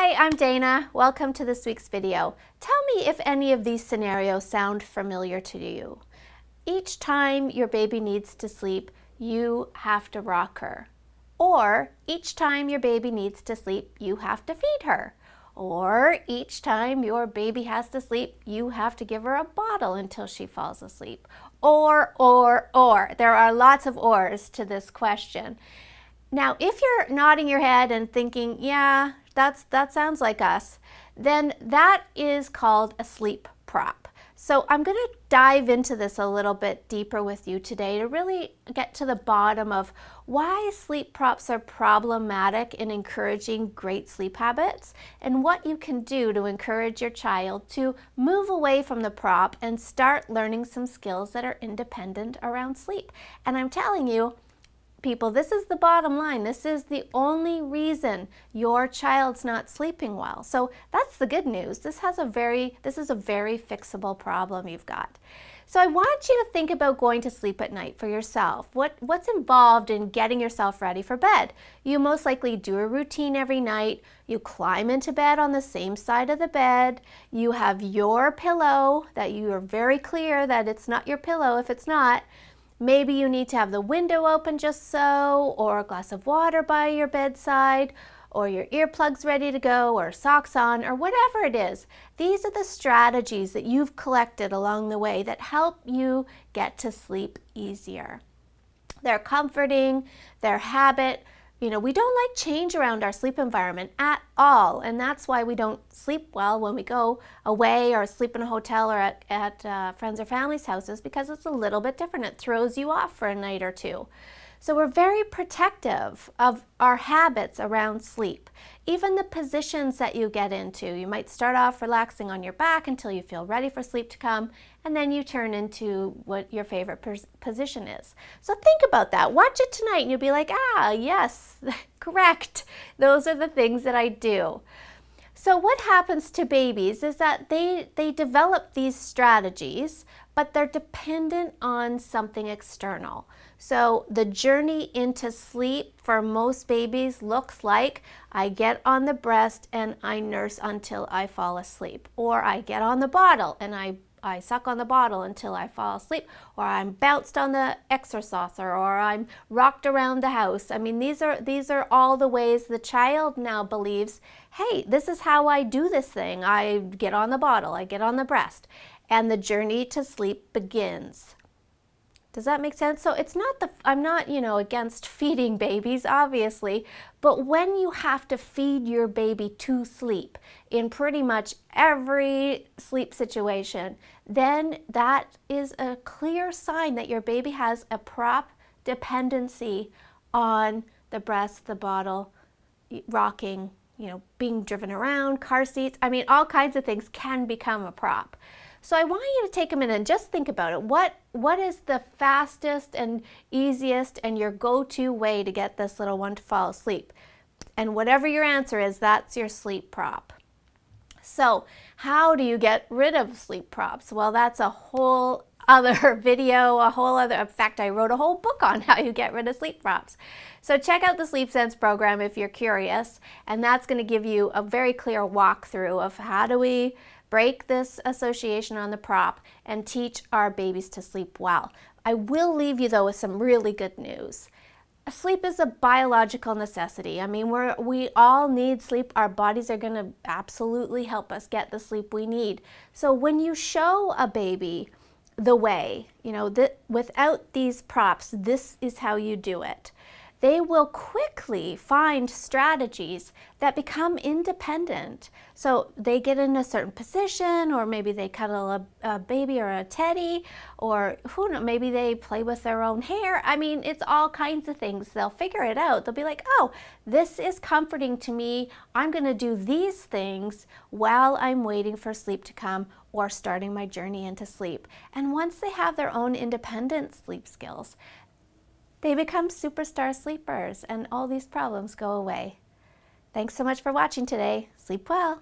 Hi, I'm Dana. Welcome to this week's video. Tell me if any of these scenarios sound familiar to you. Each time your baby needs to sleep, you have to rock her. Or each time your baby needs to sleep, you have to feed her. Or each time your baby has to sleep, you have to give her a bottle until she falls asleep. Or. There are lots of ors to this question. Now, if you're nodding your head and thinking, yeah, that sounds like us, then that is called a sleep prop. So I'm going to dive into this a little bit deeper with you today to really get to the bottom of why sleep props are problematic in encouraging great sleep habits and what you can do to encourage your child to move away from the prop and start learning some skills that are independent around sleep. And I'm telling you, people, this is the bottom line. This is the only reason your child's not sleeping well. So that's the good news. This is a very fixable problem you've got. So I want you to think about going to sleep at night for yourself. What's involved in getting yourself ready for bed? You most likely do a routine every night. You climb into bed on the same side of the bed. You have your pillow that you are very clear that it's not your pillow if it's not. Maybe you need to have the window open just so, or a glass of water by your bedside, or your earplugs ready to go, or socks on, or whatever it is. These are the strategies that you've collected along the way that help you get to sleep easier. They're comforting, they're habit. You know, we don't like change around our sleep environment at all, and that's why we don't sleep well when we go away or sleep in a hotel or at friends or family's houses, because it's a little bit different. It throws you off for a night or two. So we're very protective of our habits around sleep. Even the positions that you get into. You might start off relaxing on your back until you feel ready for sleep to come, and then you turn into what your favorite position is. So think about that. Watch it tonight and you'll be like, yes, correct. Those are the things that I do. So what happens to babies is that they develop these strategies, but they're dependent on something external. So the journey into sleep for most babies looks like I get on the breast and I nurse until I fall asleep, or I get on the bottle and I suck on the bottle until I fall asleep, or I'm bounced on the exerciser, or I'm rocked around the house. I mean, these are all the ways the child now believes, hey, this is how I do this thing. I get on the bottle, I get on the breast, and the journey to sleep begins. Does that make sense? So it's not I'm not, against feeding babies, obviously, but when you have to feed your baby to sleep in pretty much every sleep situation, then that is a clear sign that your baby has a prop dependency on the breast, the bottle, rocking, being driven around, car seats. I mean, all kinds of things can become a prop. So I want you to take a minute and just think about it. What is the fastest and easiest and your go-to way to get this little one to fall asleep? And whatever your answer is, that's your sleep prop. So how do you get rid of sleep props? Well, that's a whole other video, in fact, I wrote a whole book on how you get rid of sleep props. So check out the Sleep Sense program if you're curious, and that's going to give you a very clear walkthrough of how do we break this association on the prop and teach our babies to sleep well. I will leave you though with some really good news. Sleep is a biological necessity. I mean, we all need sleep. Our bodies are going to absolutely help us get the sleep we need. So when you show a baby the way, without these props, this is how you do it, they will quickly find strategies that become independent. So they get in a certain position, or maybe they cuddle a baby or a teddy, or who knows, maybe they play with their own hair. I mean, it's all kinds of things. They'll figure it out. They'll be like, oh, this is comforting to me. I'm going to do these things while I'm waiting for sleep to come or starting my journey into sleep. And once they have their own independent sleep skills, they become superstar sleepers and all these problems go away. Thanks so much for watching today. Sleep well.